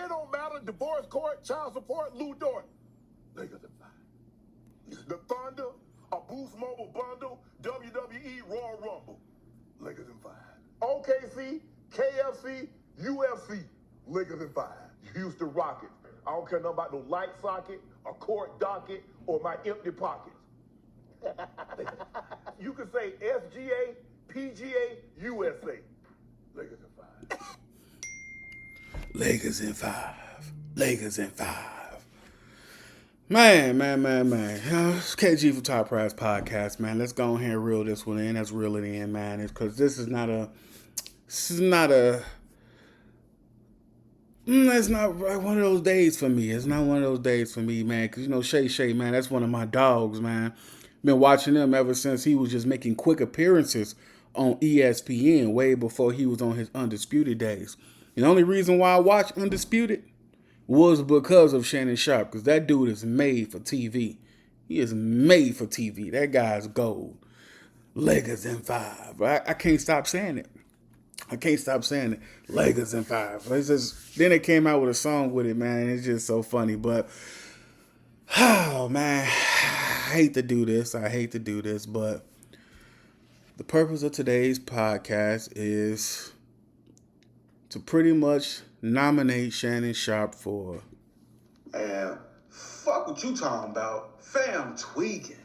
It don't matter. Divorce court, child support, Lou Dort. Lakers in 5. The Thunder, a Boost Mobile bundle, WWE Royal Rumble. Lakers in 5. OKC, KFC, UFC. Lakers in 5. Houston Rockets. I don't care nothing about no light socket, a court docket, or my empty pockets. You can say SGA, PGA, USA. Lakers in 5. Lakers in 5. Lakers in 5. Man. It's KG from Top Prize Podcast, man. Let's go ahead and reel this one in. Let's reel it in, man. Because it's not one of those days for me. It's not one of those days for me, man. Because, Shay, man, that's one of my dogs, man. Been watching him ever since he was just making quick appearances on ESPN way before he was on his Undisputed days. And the only reason why I watched Undisputed was because of Shannon Sharp, because that dude is made for TV. He is made for TV. That guy's gold. Lakers in 5. I can't stop saying it. Lakers in 5. Then they came out with a song with it, man. It's just so funny. But, oh, man, I hate to do this, but the purpose of today's podcast is to pretty much nominate Shannon Sharp for... Man, fuck what you talking about. FAM tweaking.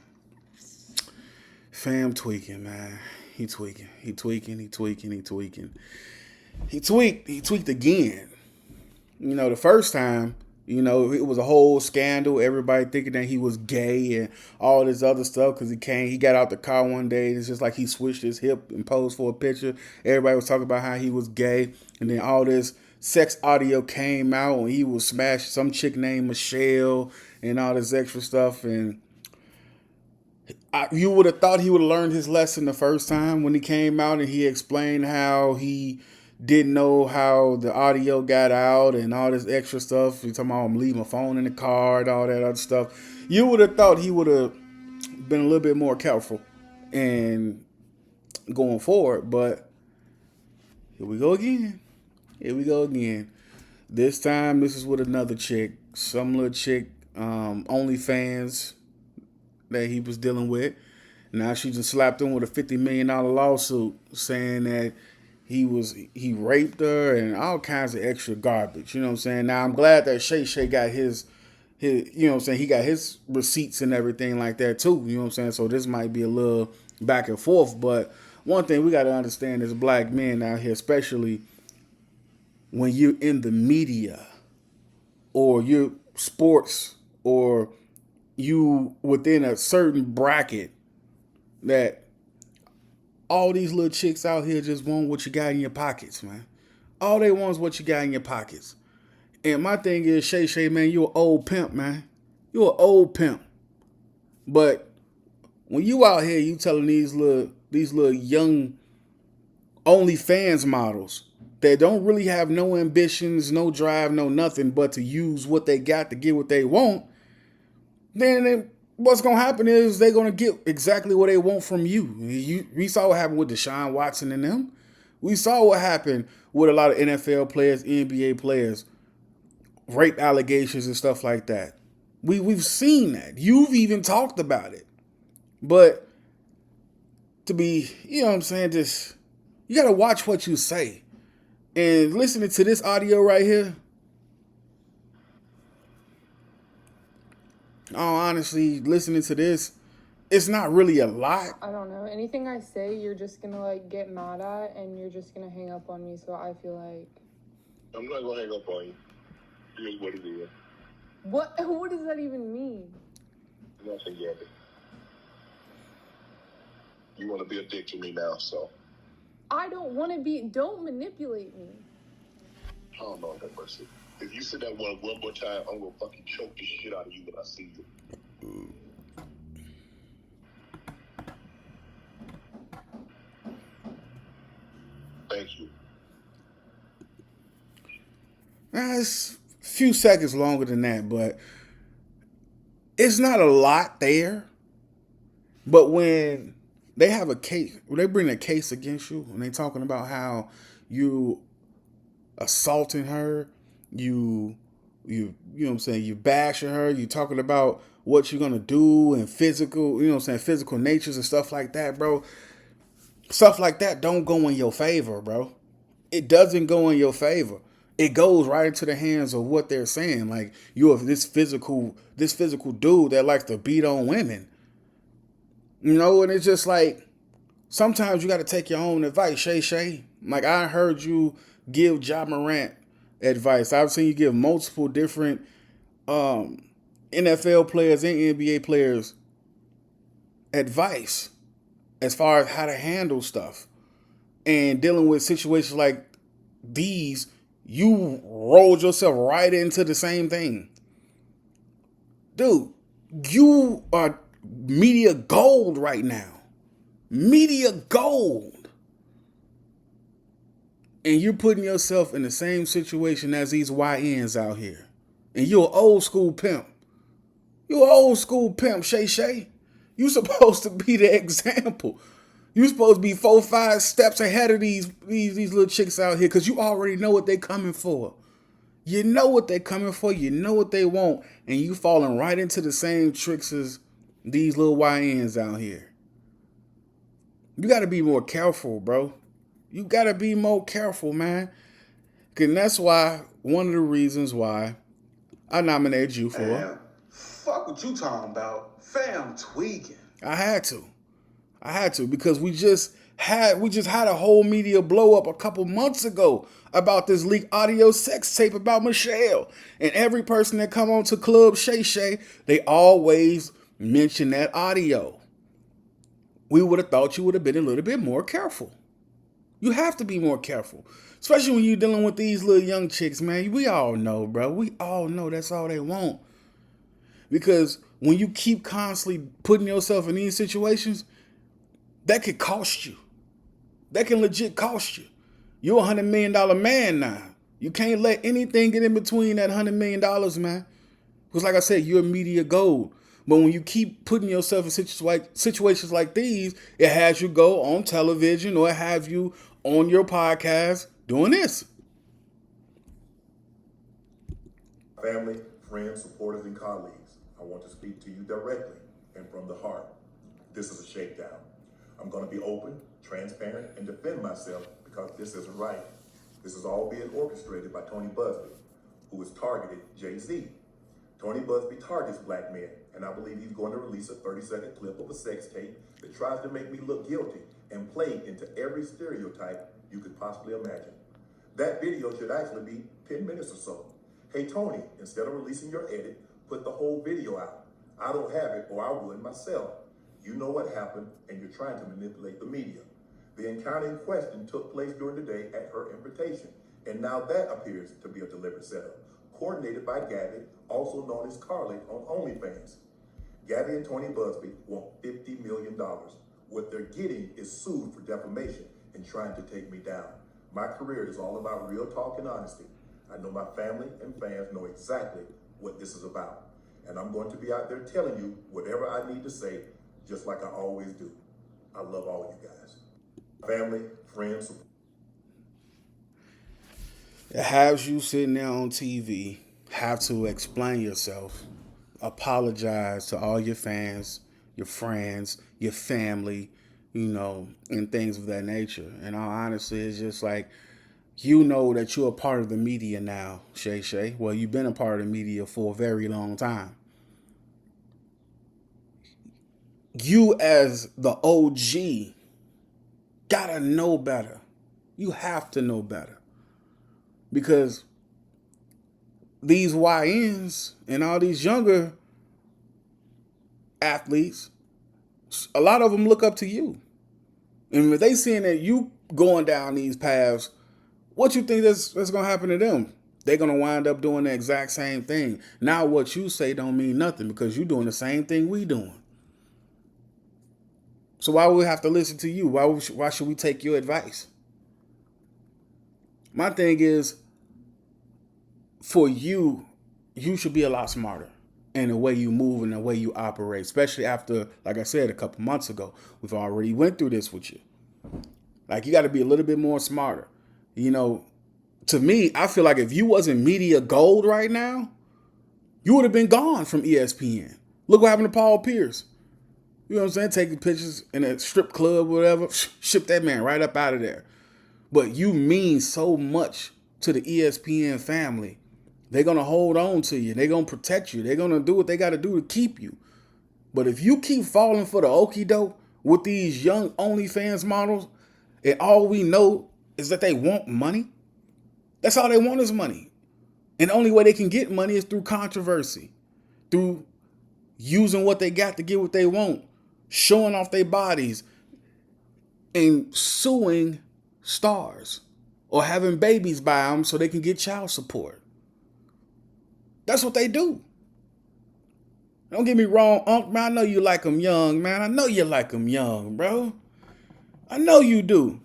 FAM tweaking, man. He tweaking. He tweaked again. The first time, it was a whole scandal. Everybody thinking that he was gay and all this other stuff because he got out the car one day. It's just like he switched his hip and posed for a picture. Everybody was talking about how he was gay. And then all this sex audio came out when he was smashed some chick named Michelle and all this extra stuff. And you would have thought he would have learned his lesson the first time when he came out and he explained how he didn't know how the audio got out and all this extra stuff. He's talking about I'm leaving my phone in the car and all that other stuff. You would have thought he would have been a little bit more careful and going forward, but here we go again. This time, this is with another chick, some little chick, OnlyFans that he was dealing with. Now she just slapped him with a $50 million lawsuit saying that he raped her and all kinds of extra garbage. You know what I'm saying? Now I'm glad that Shay got his you know what I'm saying, he got his receipts and everything like that too. You know what I'm saying? So this might be a little back and forth, but one thing we got to understand as black men out here, especially when you're in the media or you're sports or you within a certain bracket, that all these little chicks out here just want what you got in your pockets, man. All they want is what you got in your pockets. And my thing is, Shay, man, you an old pimp, man. You an old pimp. But when you out here, you telling these little young OnlyFans models that don't really have no ambitions, no drive, no nothing, but to use what they got to get what they want, then what's going to happen is they're going to get exactly what they want from you. We saw what happened with Deshaun Watson and them. We saw what happened with a lot of NFL players, NBA players, rape allegations and stuff like that. We've seen that. You've even talked about it. But to be, you know what I'm saying, just, you got to watch what you say. And listening to this audio right here, honestly, listening to this, it's not really a lot. I don't know. Anything I say, you're just going to, get mad at, and you're just going to hang up on me, so I feel like... I'm not going to hang up on you. Here's what it is. What does that even mean? Nothing yet. You want to be a dick to me now, so... I don't want to be... Don't manipulate me. I don't know that mercy. If you say that one more time, I'm going to fucking choke the shit out of you when I see you. Thank you. It's a few seconds longer than that, but it's not a lot there. But when they have a case, when they bring a case against you, and they talking about how you assaulting her, you know what I'm saying, you bashing her, you talking about what you're gonna do and physical, you know what I'm saying, physical natures and stuff like that, bro. Stuff like that don't go in your favor, bro. It doesn't go in your favor. It goes right into the hands of what they're saying. Like, you're this physical dude that likes to beat on women. You know, and it's just like, sometimes you got to take your own advice, Shay. Like, I heard you give Ja Morant advice. I've seen you give multiple different NFL players and NBA players advice as far as how to handle stuff. And dealing with situations like these, you rolled yourself right into the same thing. Dude, you are media gold right now. Media gold. And you're putting yourself in the same situation as these YNs out here. And you're an old school pimp. You're an old school pimp, Shay. You supposed to be the example. You supposed to be 4-5 steps ahead of these little chicks out here, because you already know what they coming for. You know what they coming for. You know what they want. And you falling right into the same tricks as these little YNs out here. You got to be more careful, bro. You got to be more careful, man. And that's why, one of the reasons why I nominated you for. Man, fuck what you talking about. Fam tweaking. I had to, because we just had a whole media blow up a couple months ago about this leaked audio sex tape about Michelle. And every person that come on to Club Shay, they always mention that audio. We would have thought you would have been a little bit more careful. You have to be more careful. Especially when you're dealing with these little young chicks, man. We all know, bro. We all know that's all they want. Because when you keep constantly putting yourself in these situations, that could cost you. That can legit cost you. You're a $100 million man now. You can't let anything get in between that $100 million, man. Because like I said, you're media gold. But when you keep putting yourself in situations like these, it has you go on television or it has you on your podcast doing this. Family, friends, supporters, and colleagues, I want to speak to you directly and from the heart. This is a shakedown. I'm going to be open, transparent, and defend myself because this isn't right. This is all being orchestrated by Tony Busby, who has targeted Jay-Z. Tony Busby targets black men, and I believe he's going to release a 30-second clip of a sex tape that tries to make me look guilty and play into every stereotype you could possibly imagine. That video should actually be 10 minutes or so. Hey, Tony, instead of releasing your edit, put the whole video out. I don't have it, or I would myself. You know what happened, and you're trying to manipulate the media. The encounter in question took place during the day at her invitation, and now that appears to be a deliberate setup, coordinated by Gabby, also known as Carly on OnlyFans. Gabby and Tony Busby want $50 million. What they're getting is sued for defamation and trying to take me down. My career is all about real talk and honesty. I know my family and fans know exactly what this is about. And I'm going to be out there telling you whatever I need to say, just like I always do. I love all you guys. Family, friends. It has you sitting there on TV, have to explain yourself, apologize to all your fans, your friends, your family, you know, and things of that nature. And all honesty, it's just like, you know that you're a part of the media now, Shay. Well, you've been a part of the media for a very long time. You as the OG gotta know better. You have to know better. Because these YNs and all these younger athletes, a lot of them look up to you. And if they seeing that you going down these paths, what you think that's going to happen to them? They're going to wind up doing the exact same thing. Now what you say don't mean nothing because you're doing the same thing we doing. So why would we have to listen to you? Why should we take your advice? My thing is, for you, you should be a lot smarter in the way you move and the way you operate, especially after, like I said, a couple months ago, we've already went through this with you. Like, you got to be a little bit more smarter. You know, to me, I feel like if you wasn't media gold right now, you would have been gone from ESPN. Look what happened to Paul Pierce. You know what I'm saying? Taking pictures in a strip club or whatever. Ship that man right up out of there. But you mean so much to the ESPN family. They're going to hold on to you. They're going to protect you. They're going to do what they got to do to keep you. But if you keep falling for the okie doke with these young OnlyFans models, and all we know is that they want money, that's all they want is money. And the only way they can get money is through controversy, through using what they got to get what they want, showing off their bodies, and suing stars or having babies by them so they can get child support. That's what they do. Don't get me wrong, Unc, man. I know you like them young, man. I know you like them young, bro. I know you do.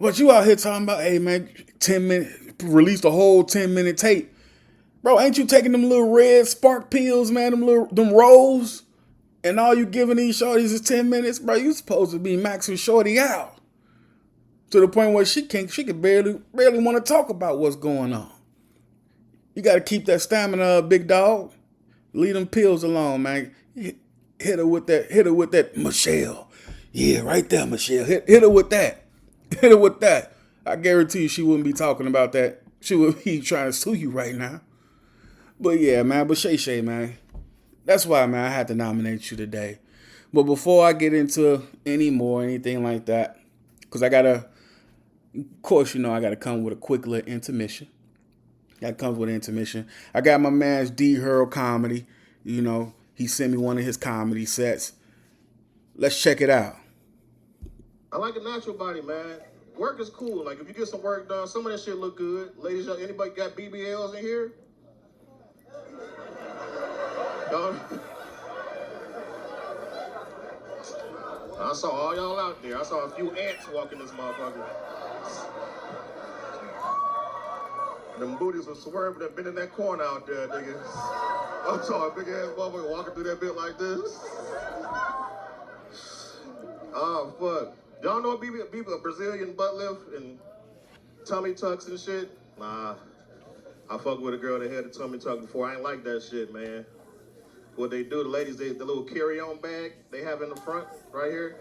But you out here talking about, hey, man, 10 minutes, released a whole 10-minute tape. Bro, ain't you taking them little red spark pills, man, them rolls? And all you giving these shorties is 10 minutes? Bro, you supposed to be maxing shorty out. To the point where she can barely want to talk about what's going on. You got to keep that stamina up, big dog. Leave them pills alone, man. Hit her with that, Michelle. Yeah, right there, Michelle. Hit her with that. Hit her with that. I guarantee you she wouldn't be talking about that. She would be trying to sue you right now. But yeah, man. But Shay, man. That's why, man, I had to nominate you today. But before I get into anything like that, because I got to come with a quick little intermission. That comes with intermission. I got my man's D Hurl Comedy. You know, he sent me one of his comedy sets. Let's check it out. I like a natural body, man. Work is cool. Like, if you get some work done, some of that shit look good. Ladies, anybody got BBLs in here? I saw all y'all out there. I saw a few ants walking this motherfucker. Them booties were swerving and been in that corner out there, nigga. I saw a big ass motherfucker walking through that bit like this. Oh, fuck. Y'all know a Brazilian butt lift and tummy tucks and shit? Nah. I fuck with a girl that had a tummy tuck before. I ain't like that shit, man. What they do, the ladies, the little carry-on bag they have in the front, right here.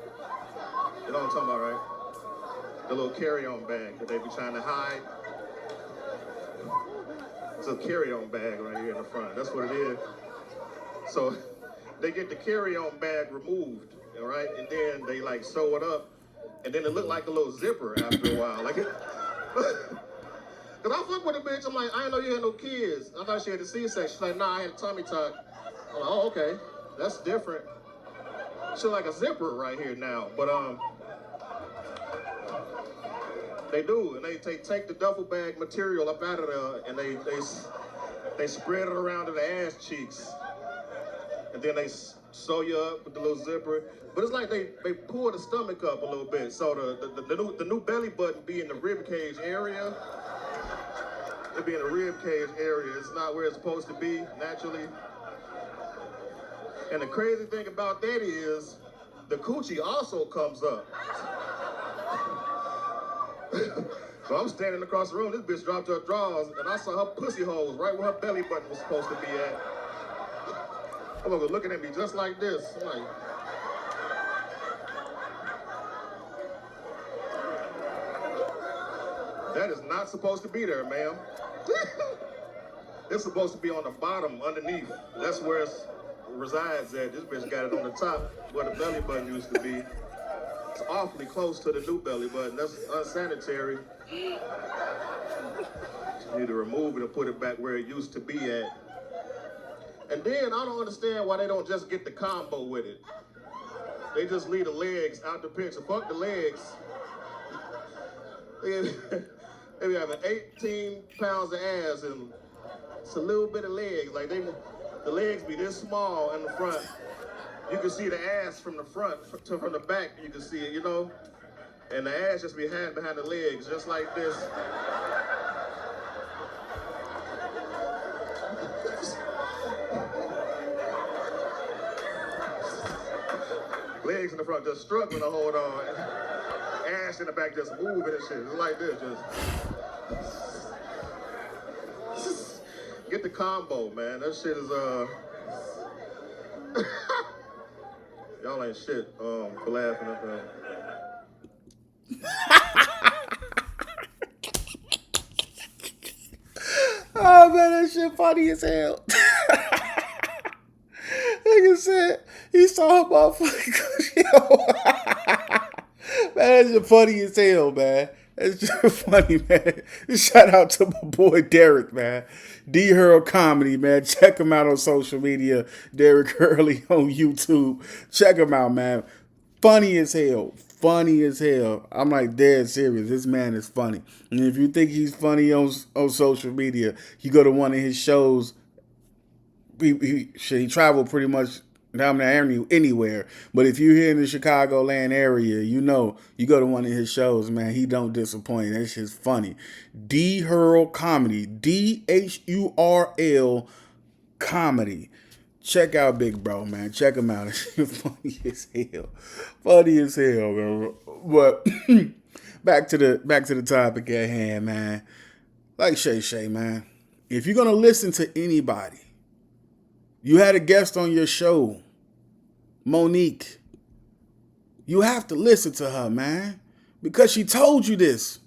You know what I'm talking about, right? The little carry-on bag that they be trying to hide. It's a carry-on bag right here in the front. That's what it is. So they get the carry-on bag removed, all right? And then they like sew it up. And then it looked like a little zipper after a while. Like it. Cause I fuck with a bitch. I'm like, I didn't know you had no kids. I thought she had a C-section. She's like, nah, I had a tummy tuck. I'm like, oh, okay. That's different. She's like a zipper right here now. But they do, and they take the duffel bag material up out of there, and they spread it around to the ass cheeks, and then they sew you up with the little zipper. But it's like they pull the stomach up a little bit, so the new belly button be in the rib cage area. It be in the rib cage area. It's not where it's supposed to be naturally. And the crazy thing about that is the coochie also comes up. So I'm standing across the room, this bitch dropped her drawers, and I saw her pussy holes right where her belly button was supposed to be at. I'm looking at me just like this. I'm like, that is not supposed to be there, ma'am. It's supposed to be on the bottom, underneath. That's where it resides at. This bitch got it on the top, where the belly button used to be. It's awfully close to the new belly button. That's unsanitary. You need to remove it and put it back where it used to be at. And then I don't understand why they don't just get the combo with it. They just leave the legs out the picture. Fuck the legs. They be having 18 pounds of ass and it's a little bit of legs. Like the legs be this small in the front. You can see the ass from the front to from the back. You can see it, you know? And the ass just be behind the legs, just like this. Legs in the front just struggling to hold on. Ass in the back just moving and shit. It's like this, just. Get the combo, man. That shit is y'all ain't shit for laughing at that. Oh man, that shit funny as hell. Nigga said he saw a motherfucker. Man, that shit funny as hell, man. That's just funny, man. Shout out to my boy Derek, man. D Hurl Comedy, man. Check him out on social media. Derek Hurley on YouTube. Check him out, man. Funny as hell. Funny as hell. I'm like dead serious. This man is funny. And if you think he's funny on social media, you go to one of his shows. He traveled pretty much down there anywhere. But if you're here in the Chicagoland area, you know, you go to one of his shows, man, he don't disappoint. That shit's funny. D Hurl Comedy. DHURL Comedy. Check out Big Bro, man. Check him out. It's funny as hell. Funny as hell, man. But back to the topic at hand, man. Like Shay, man. If you're gonna listen to anybody, you had a guest on your show, Monique. You have to listen to her, man, because she told you this.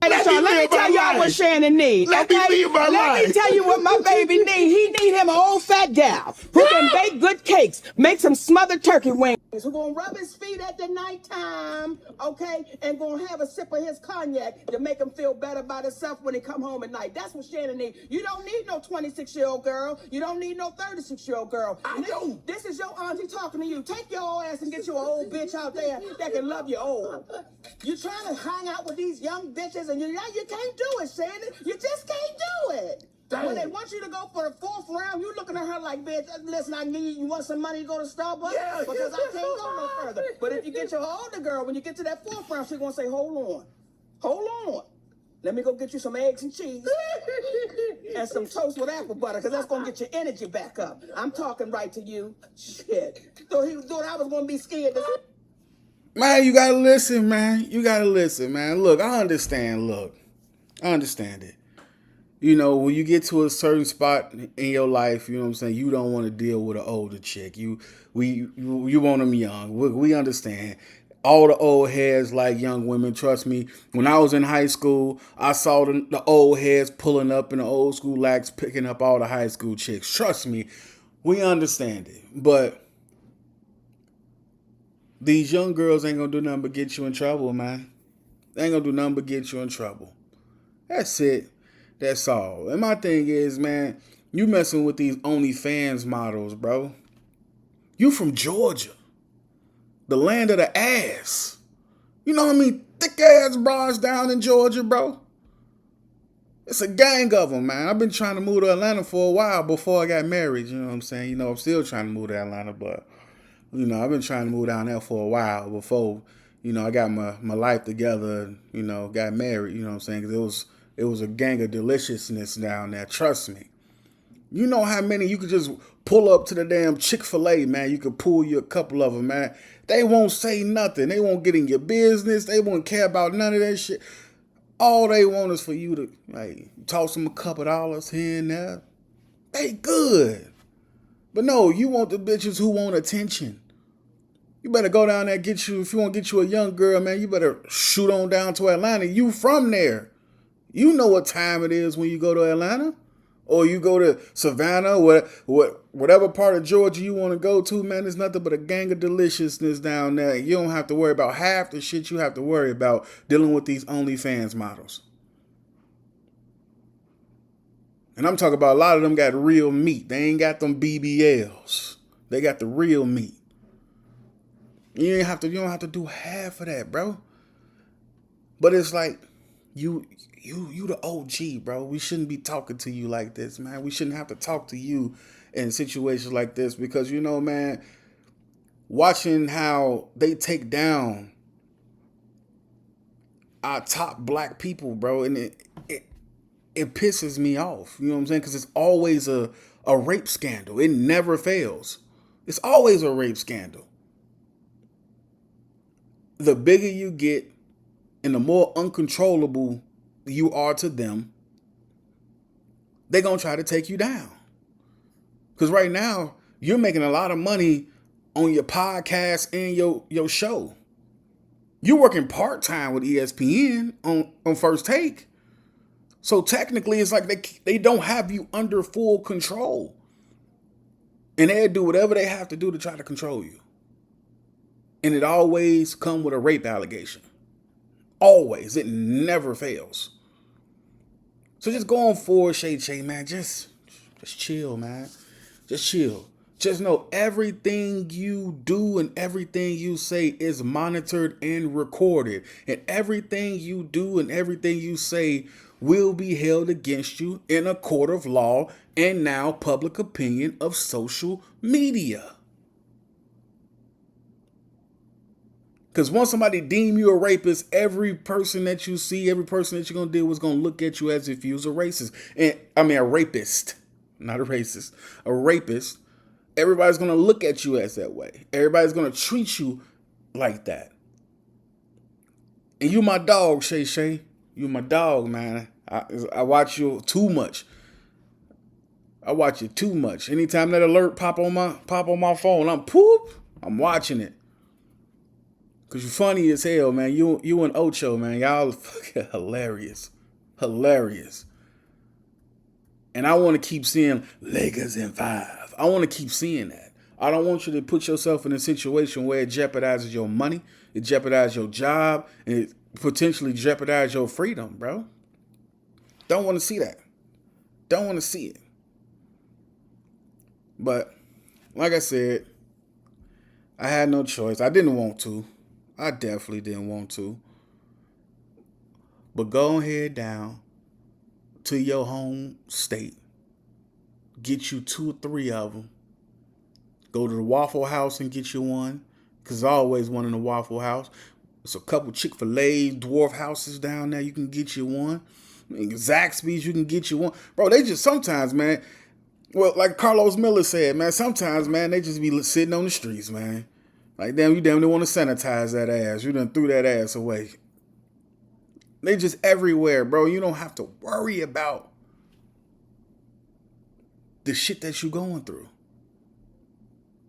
Let me tell y'all what Shannon needs. Let me tell you what my baby needs. He need him an old fat gal who can bake good cakes, make some smothered turkey wings, who gonna rub his feet at the nighttime, okay, and gonna have a sip of his cognac to make him feel better about himself when he come home at night. That's what Shannon needs. You don't need no 26-year-old girl. You don't need no 36-year-old girl. This is your auntie talking to you. Take your old ass and get you an old bitch out there that can love you old. You trying to hang out with these young bitches and you can't do it, Shannon. You just can't do it. Dang. When they want you to go for the 4th round, you looking at her like, bitch, listen, you want some money to go to Starbucks? Yeah, because I can't go no further. But if you get your older girl, when you get to that 4th round, she's going to say, hold on. Let me go get you some eggs and cheese and some toast with apple butter, because that's going to get your energy back up. I'm talking right to you. Shit. So he thought I was going to be scared to... Man, you gotta listen, man. You gotta listen, man. Look, I understand. I understand it. You know, when you get to a certain spot in your life, you know what I'm saying, you don't want to deal with an older chick. You want them young. We understand. All the old heads like young women. Trust me, when I was in high school, I saw the old heads pulling up in the old school lax, picking up all the high school chicks. Trust me, we understand it. But these young girls ain't gonna do nothing but get you in trouble, man. They ain't gonna do nothing but get you in trouble. That's it. That's all. And my thing is, man, you messing with these OnlyFans models, bro. You from Georgia, the land of the ass. You know what I mean? Thick ass bras down in Georgia, bro. It's a gang of them, man. I've been trying to move to Atlanta for a while before I got married. You know what I'm saying? You know, I'm still trying to move to Atlanta, but you know, I've been trying to move down there for a while before, you know, I got my life together and, you know, got married, you know what I'm saying? Because it was a gang of deliciousness down there. Trust me. You know how many you could just pull up to the damn Chick-fil-A, man. You could pull you a couple of them, man. They won't say nothing. They won't get in your business. They won't care about none of that shit. All they want is for you to, like, toss them a couple dollars here and there. They good. But no, you want the bitches who want attention. You better go down there and if you want to get you a young girl, man, you better shoot on down to Atlanta. You from there. You know what time it is when you go to Atlanta. Or you go to Savannah, whatever part of Georgia you want to go to, man, there's nothing but a gang of deliciousness down there. You don't have to worry about half the shit you have to worry about dealing with these OnlyFans models. And I'm talking about a lot of them got real meat. They ain't got them BBLs. They got the real meat. You don't have to do half of that, bro. But it's like you the OG, bro. We shouldn't be talking to you like this, man. We shouldn't have to talk to you in situations like this because, you know, man, watching how they take down our top black people, bro, and it pisses me off. You know what I'm saying? Because it's always a rape scandal. It never fails. It's always a rape scandal. The bigger you get and the more uncontrollable you are to them, they're going to try to take you down. Because right now, you're making a lot of money on your podcast and your show. You're working part-time with ESPN on First Take. So technically, it's like they don't have you under full control. And they'll do whatever they have to do to try to control you. And it always comes with a rape allegation. Always. It never fails. So just going forward, Shay, man, just chill, man. Just chill. Just know everything you do and everything you say is monitored and recorded. And everything you do and everything you say will be held against you in a court of law and now public opinion of social media. Because once somebody deem you a rapist, every person that you see, every person that you're going to deal with is going to look at you as if you was a racist. A rapist, not a racist, a rapist. Everybody's going to look at you as that way. Everybody's going to treat you like that. And you my dog, Shay. You my dog, man. I watch you too much. I watch you too much. Anytime that alert pop on my phone, I'm watching it. Cause you're funny as hell, man. You and Ocho, man. Y'all fucking hilarious. Hilarious. And I want to keep seeing Lakers in 5. I want to keep seeing that. I don't want you to put yourself in a situation where it jeopardizes your money, it jeopardizes your job, and it potentially jeopardizes your freedom, bro. Don't want to see that. Don't want to see it. But like I said, I had no choice. I didn't want to. I definitely didn't want to. But go ahead down to your home state. Get you 2 or 3 of them. Go to the Waffle House and get you one. Because there's always one in the Waffle House. There's a couple Chick-fil-A dwarf houses down there. You can get you one. Zaxby's, you can get you one. Bro, they just sometimes, man. Well, like Carlos Miller said, man, sometimes, man, they just be sitting on the streets, man. Like, damn, you damn near want to sanitize that ass. You done threw that ass away. They just everywhere, bro. You don't have to worry about the shit that you going through.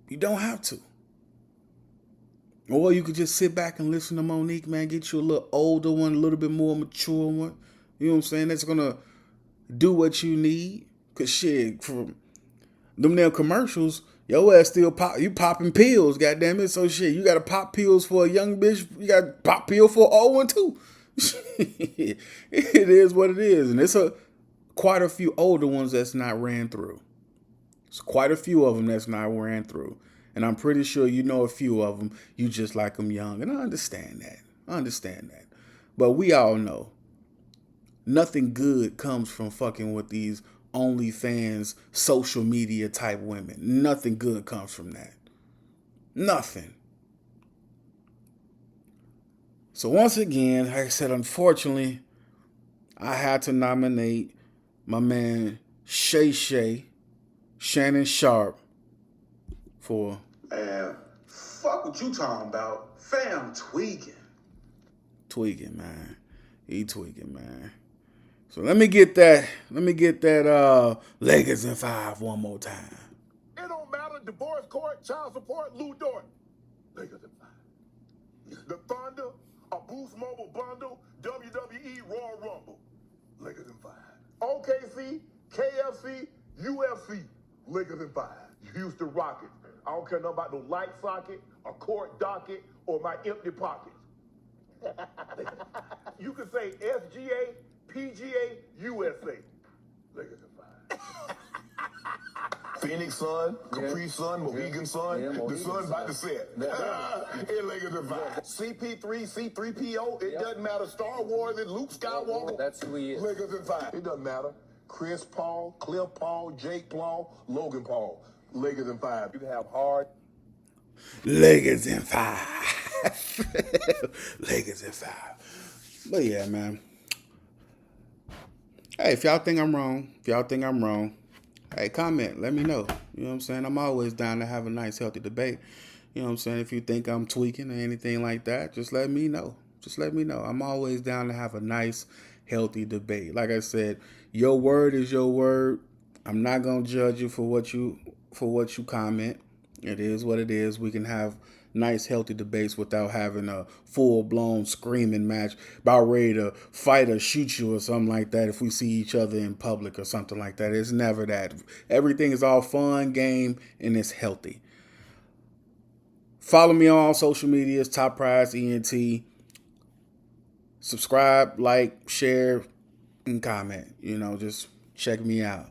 You don't have to. Or you could just sit back and listen to Monique, man. Get you a little older one, a little bit more mature one. You know what I'm saying? That's going to do what you need. Because shit, from them damn commercials, your ass still you popping pills, goddammit. So shit, you got to pop pills for a young bitch. You got to pop pill for an old one too. It is what it is. And it's quite a few older ones that's not ran through. It's quite a few of them that's not ran through. And I'm pretty sure you know a few of them. You just like them young. And I understand that. But we all know nothing good comes from fucking with these OnlyFans social media type women. Nothing good comes from that. Nothing. So once again, like I said, unfortunately, I had to nominate my man Shannon Sharp for... Man, fuck what you talking about. Fam tweaking. Tweaking, man. He tweaking, man. So let me get that Lakers in 5 one more time. It don't matter. Divorce court, child support, Lou Dort. Lakers in 5. The Thunder, a Boost Mobile bundle, WWE Royal Rumble. Lakers in 5. OKC, KFC, UFC. Lakers in 5. Houston Rockets. I don't care nothing about no light socket, a court docket, or my empty pockets. You can say SGA, PGA, USA. Lakers in 5. Phoenix Sun, Capri Sun, Mohegan Sun, the sun about to set. In Lakers in 5. CP3, C3PO, it doesn't matter. Star Wars and Luke Skywalker. That's who he is. Lakers in 5. It doesn't matter. Chris Paul, Cliff Paul, Jake Paul, Logan Paul. Lakers in 5. You can have hard. Lakers in 5. Lakers in 5. But yeah, man. Hey, if y'all think I'm wrong, hey, comment. Let me know. You know what I'm saying? I'm always down to have a nice, healthy debate. You know what I'm saying? If you think I'm tweaking or anything like that, just let me know. I'm always down to have a nice, healthy debate. Like I said, your word is your word. I'm not gonna judge you for what you comment. It is what it is. We can have nice, healthy debates without having a full-blown screaming match about ready to fight or shoot you or something like that if we see each other in public or something like that. It's never that. Everything is all fun, game, and it's healthy. Follow me on all social medias, Top Prize ENT. Subscribe, like, share, and comment. Just check me out.